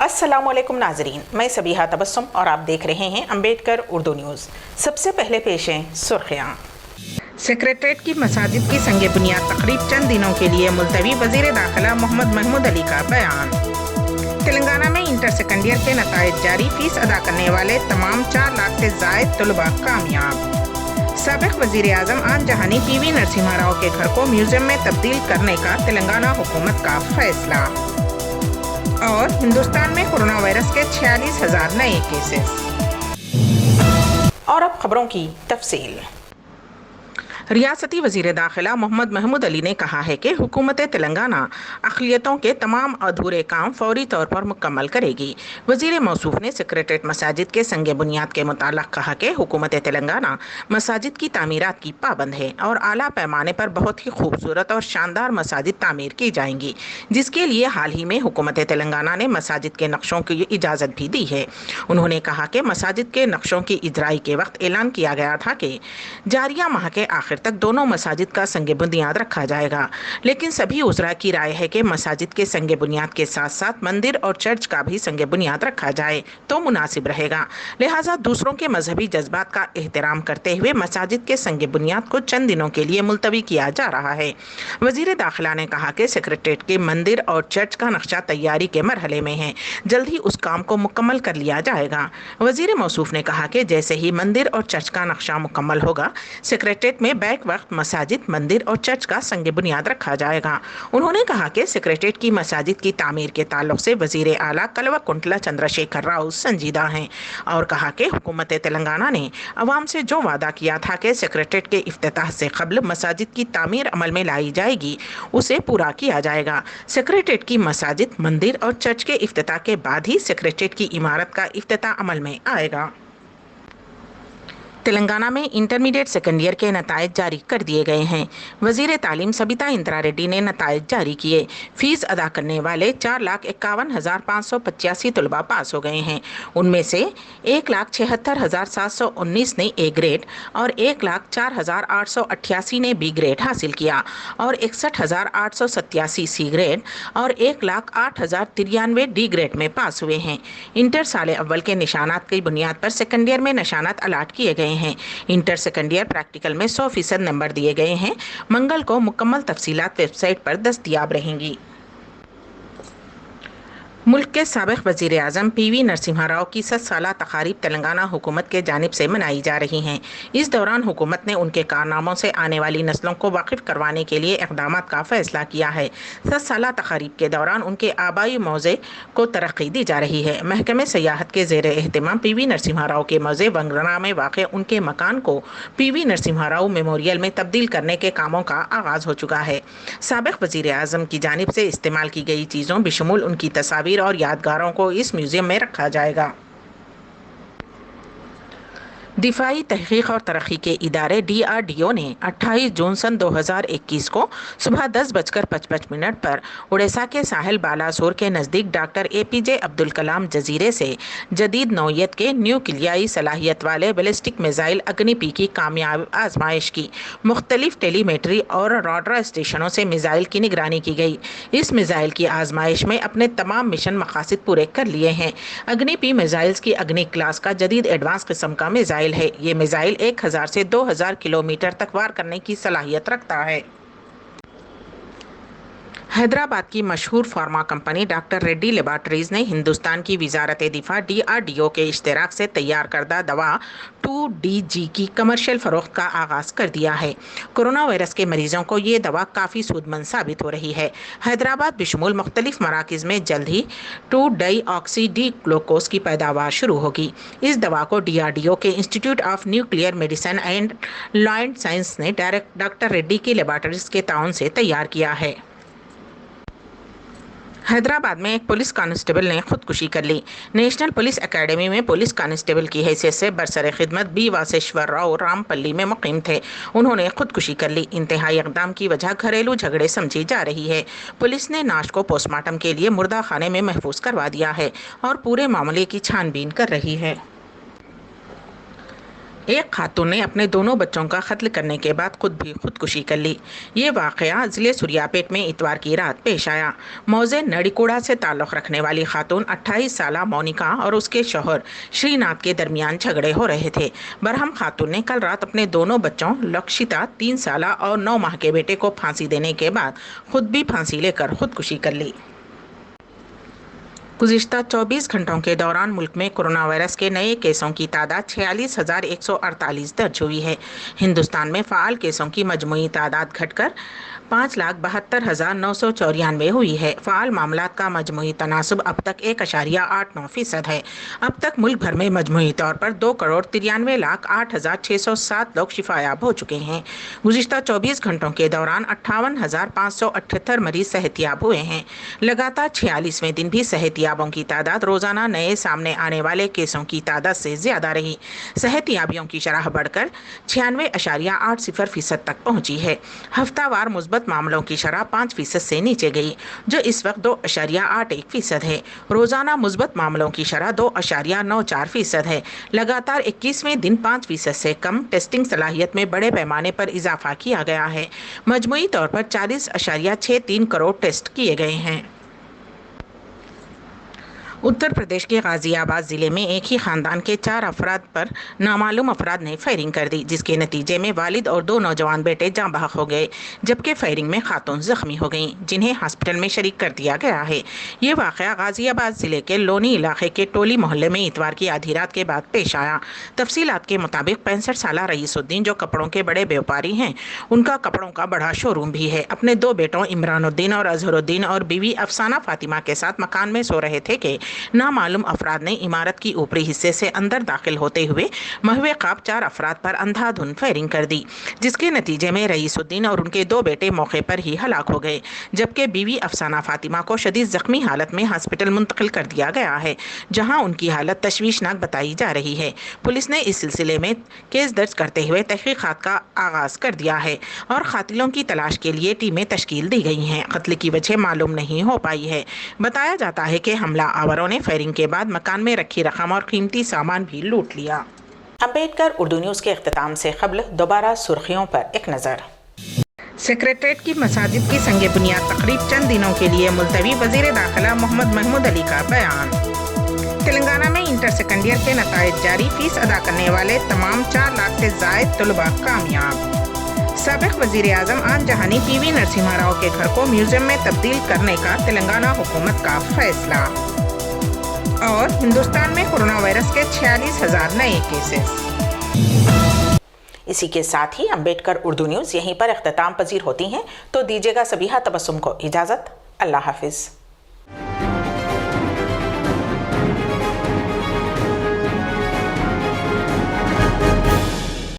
अस्सलामुअलैकुम नाजरीन, मैं सबीहा तबस्सुम और आप देख रहे हैं अम्बेडकर उर्दू न्यूज़। सबसे पहले पेश हैं सुर्खियाँ। सेक्रेटरीट की मसाजिद की संगे बुनियाद तकरीब चंद दिनों के लिए मुलतवी। वज़ीर दाखिला मोहम्मद महमूद अली का बयान। तेलंगाना में इंटर सेकेंड ईयर के नताइज जारी, फीस अदा करने वाले तमाम 4 लाख से ज़ायद तलबा कामयाब। साबिक़ वज़ीर आज़म आन जहानी पीवी नरसिम्हा राव के घर को म्यूज़ियम में तब्दील करने का तेलंगाना हुकूमत का फैसला। और हिंदुस्तान में कोरोना वायरस के 46,000 नए केसेस। और अब खबरों की तफसील। रियासती वज़ीर दाखिला मोहम्मद महमूद अली ने कहा है कि हुकूमत तेलंगाना अक़लियतों के तमाम अधूरे काम फौरी तौर पर मुकम्मल करेगी। वज़ीर मौसूफ़ ने सेक्रेटरीट मसाजिद के संगे बुनियाद के मुताल्लिक़ कहा कि हुकूमत तेलंगाना मसाजिद की तामीरात की पाबंद है और आला पैमाने पर बहुत ही खूबसूरत और शानदार मसाजिद तामीर की जाएंगी, जिसके लिए हाल ही में हुकूमत तेलंगाना ने मसाजिद के नक्शों की इजाज़त भी दी है। उन्होंने कहा कि मसाजिद के नक्शों की इजराई के वक्त ऐलान किया गया था कि जारिया माह के आखिर तक दोनों मसाजिद का संगे बुनियाद रखा जाएगा, लेकिन सभी उज़रा की राय है कि मसाजिद के संगे बुनियाद के साथ साथ मंदिर और चर्च का भी संगे बुनियाद रखा जाए तो मुनासिब रहेगा। लिहाजा दूसरों के मजहबी जज्बात का एहतराम करते हुए मसाजिद के संगे बुनियाद को चंद दिनों के लिए मुलतवी किया जा रहा है। वज़ीर दाखिला ने कहा कि सेक्रेटरीट के मंदिर और चर्च का नक्शा तैयारी के मरहले में है, जल्द ही उस काम को मुकम्मल कर लिया जाएगा। वज़ीर मौसूफ़ ने कहा कि जैसे ही मंदिर और चर्च का नक्शा मुकम्मल होगा, सेक्रेटरीट में बैक वक्त मसाजिद, मंदिर और चर्च का संगे बुनियाद रखा जाएगा। उन्होंने कहा कि सेक्रेटरीट की मसाजिद की तामीर के ताल्लुक से वज़ीर आला कल्वकुंतला चंद्रशेखर राव संजीदा हैं और कहा कि हुकूमत तेलंगाना ने अवाम से जो वादा किया था कि सेक्रेटरीट के इफ्तिताह से कबल मसाजिद की तामीर अमल में लाई जाएगी, उसे पूरा किया जाएगा। सेक्रेटरीट की मसाजिद, मंदिर और चर्च के इफ्तिताह के बाद ही सेक्रेटरीट की इमारत का इफ्तिताह अमल में आएगा। तेलंगाना में इंटरमीडिएट सेकेंड ईयर के नताइज जारी कर दिए गए हैं। वज़ीर तालीम सबिता इंदिरा रेड्डी ने नताइज जारी किए। फीस अदा करने वाले 4,51,585 तलबा पास हो गए हैं। उनमें से 1,76,719 ने ए ग्रेड और 1,04,888 ने बी ग्रेड हासिल किया और 61,887 सी ग्रेड और 1,08,093 डी ग्रेड में पास हुए हैं। इंटर साल अव्वल के निशानात की बुनियाद पर सेकेंड ईयर में निशानात अलाट किए गए हैं। इंटर सेकेंड ईयर प्रैक्टिकल में 100% नंबर दिए गए हैं। मंगल को मुकम्मल तफसीलात वेबसाइट पर दस्तयाब रहेंगी। मुल्क के साबिक़ वज़ीर आज़म पीवी नरसिम्हा राव की 7 साला तकारीब तेलंगाना हुकूमत के जानिब से मनाई जा रही हैं। इस दौरान हुकूमत ने उनके कारनामों से आने वाली नस्लों को वाकिफ़ करवाने के लिए इक़दामात का फ़ैसला किया है। 7 साला तकारीब के दौरान उनके आबाई मौज़े को तरक्की दी जा रही है। महकमे सयाहत के ज़ेर एहतमाम पीवी नरसिम्हा राव के मौज़े वंगना में वाक़ उनके मकान को पीवी नरसिम्हा राव मेमोरियल में तब्दील करने के कामों का आगाज़ हो चुका है। साबिक़ वज़ीर आज़म की जानिब से इस्तेमाल की गई चीज़ों बिशमुल उनकी तस्वीर और यादगारों को इस म्यूजियम में रखा जाएगा। दिफाई तहक़ीक़ और तरक्की के इदारे DRDO ने 28 जून सन 2021 को सुबह 10:55 पर उड़ीसा के साहिल बालासोर के नज़दीक डॉक्टर APJ अब्दुल कलाम जजीरे से जदीद नौयत के न्यूक्लियाई सलाहियत वाले बैलिस्टिक मिसाइल अग्नि-P की कामयाब आजमाइश की। मुख्तलिफ टेलीमेट्री और रडार स्टेशनों से मिसाइल की निगरानी की गई। इस मिसाइल की आजमाइश में अपने तमाम मिशन मकासद पूरे कर लिए हैं। अग्नि-P मिसाइल्स की अग्नि क्लास का जदीद एडवांस किस्म का मिसाइल है। ये मिसाइल 1000 से 2000 किलोमीटर तक वार करने की सलाहियत रखता है। हैदराबाद की मशहूर फार्मा कंपनी डॉक्टर रेड्डी लेबॉरेटरीज ने हिंदुस्तान की वजारत दिफा DRDO के इश्तराक से तैयार करदा दवा 2DG की कमर्शियल फ़रोख्त का आगाज़ कर दिया है। कोरोना वायरस के मरीजों को ये दवा काफ़ी सूदमंद साबित हो रही है। हैदराबाद बिशमुल मुख्तलिफ मराकज़ में जल्द ही 2-डाईऑक्सी डी ग्लूकोज की पैदावार शुरू होगी। इस दवा को DRDO के institute of nuclear medicine and life science ने डॉक्टर रेड्डी की लेबॉरेटरीज के ताउन से तैयार किया है। हैदराबाद में एक पुलिस कांस्टेबल ने खुदकुशी कर ली। नेशनल पुलिस एकेडमी में पुलिस कांस्टेबल की हैसियत से बरसर खिदमत B वासेश्वर राव रामपल्ली में मुकीम थे। उन्होंने खुदकुशी कर ली। इंतहाई इक़दाम की वजह घरेलू झगड़े समझी जा रही है। पुलिस ने नाश को पोस्टमार्टम के लिए मुर्दा खाने में महफूज करवा दिया है और पूरे मामले की छानबीन कर रही है। ایک خاتون نے اپنے دونوں بچوں کا قتل کرنے کے بعد خود بھی خودکشی کر لی۔ یہ واقعہ ضلع سوریا پیٹ میں اتوار کی رات پیش آیا۔ موزے نڑیکوڑا سے تعلق رکھنے والی خاتون 28 سالہ مونیکا اور اس کے شوہر شری ناتھ کے درمیان جھگڑے ہو رہے تھے۔ برہم خاتون نے کل رات اپنے دونوں بچوں لکشتا 3 سالہ اور 9 ماہ کے بیٹے کو پھانسی دینے کے بعد خود بھی پھانسی لے کر خودکشی کر لی۔ گزشتہ 24 گھنٹوں کے دوران ملک میں کورونا وائرس کے نئے کیسوں کی تعداد 46,148 درج ہوئی ہے۔ ہندوستان میں فعال کیسوں کی مجموعی تعداد گھٹ کر 5,72,994 ہوئی ہے۔ فعال معاملات کا مجموعی تناسب اب تک 1.89% ہے۔ اب تک ملک بھر میں مجموعی طور پر 2,93,08,607 لوگ شفا یاب ہو چکے ہیں۔ گزشتہ 24 گھنٹوں کے دوران 58,578 مریض صحت یاب ہوئے ہیں۔ لگاتار 46ویں دن بھی صحت یابوں کی تعداد روزانہ نئے سامنے آنے والے کیسوں کی تعداد سے زیادہ رہی۔ صحت یابیوں کی شرح بڑھ کر 96.80% تک پہنچی ہے۔ ہفتہ وار مثبت معاملوں کی شرح 5% سے نیچے گئی، جو اس وقت 2.81% ہے۔ روزانہ مثبت معاملوں کی شرح 2.94% ہے۔ لگاتار 21ویں دن 5% سے کم ٹیسٹنگ صلاحیت میں بڑے پیمانے پر اضافہ کیا گیا ہے۔ مجموعی طور پر 40.63 کروڑ ٹیسٹ کیے گئے ہیں۔ اتر پردیش کے غازی آباد ضلع میں ایک ہی خاندان کے 4 افراد پر نامعلوم افراد نے فائرنگ کر دی، جس کے نتیجے میں والد اور 2 نوجوان بیٹے جاں بحق ہو گئے، جبکہ فائرنگ میں خاتون زخمی ہو گئیں، جنہیں ہاسپٹل میں شریک کر دیا گیا ہے۔ یہ واقعہ غازی آباد ضلع کے لونی علاقے کے ٹولی محلے میں اتوار کی آدھی رات کے بعد پیش آیا۔ تفصیلات کے مطابق 65 سالہ رئیس الدین، جو کپڑوں کے بڑے بیوپاری ہیں، ان کا کپڑوں کا بڑا شو روم بھی ہے، اپنے 2 بیٹوں عمران الدین اور اظہر الدین اور بیوی افسانہ فاطمہ کے ساتھ مکان میں سو رہے تھے کہ نامعلوم افراد نے عمارت کی اوپری حصے سے اندر داخل ہوتے ہوئے محو خواب 4 افراد پر اندھا دھند فائرنگ کر دی، جس کے نتیجے میں رئیس الدین اور ان کے 2 بیٹے موقع پر ہی ہلاک ہو گئے، جبکہ بیوی افسانہ فاطمہ کو شدید زخمی حالت میں ہاسپٹل منتقل کر دیا گیا ہے، جہاں ان کی حالت تشویشناک بتائی جا رہی ہے۔ پولیس نے اس سلسلے میں کیس درج کرتے ہوئے تحقیقات کا آغاز کر دیا ہے اور قاتلوں کی تلاش کے لیے ٹیمیں تشکیل دی گئی ہیں۔ قتل کی وجہ معلوم نہیں ہو پائی ہے۔ بتایا جاتا ہے کہ حملہ آوروں نے فائرنگ کے بعد مکان میں رکھی رقم اور قیمتی سامان بھی لوٹ لیا۔ امبیڈکر اردو نیوز کے اختتام سے قبل دوبارہ سرخیوں پر ایک نظر۔ سیکریٹریٹ کی مساجد کی سنگ بنیاد تقریب چند دنوں کے لیے ملتوی، وزیر داخلہ محمد محمود علی کا بیان۔ تلنگانہ میں انٹر سیکنڈ ایئر کے نتائج جاری، فیس ادا کرنے والے تمام 4 لاکھ سے زائد طلباء کامیاب۔ سابق وزیر اعظم آن جہانی پی وی نرسمہا راؤ کے گھر کو میوزیم میں تبدیل کرنے کا تلنگانہ حکومت کا فیصلہ۔ اور ہندوستان میں کورونا وائرس کے 46,000 نئے کیسز۔ اسی کے ساتھ ہی امبیڈکر اردو نیوز یہیں پر اختتام پذیر ہوتی ہیں، تو دیجیے گا سبیحہ تبسم کو اجازت۔ اللہ حافظ۔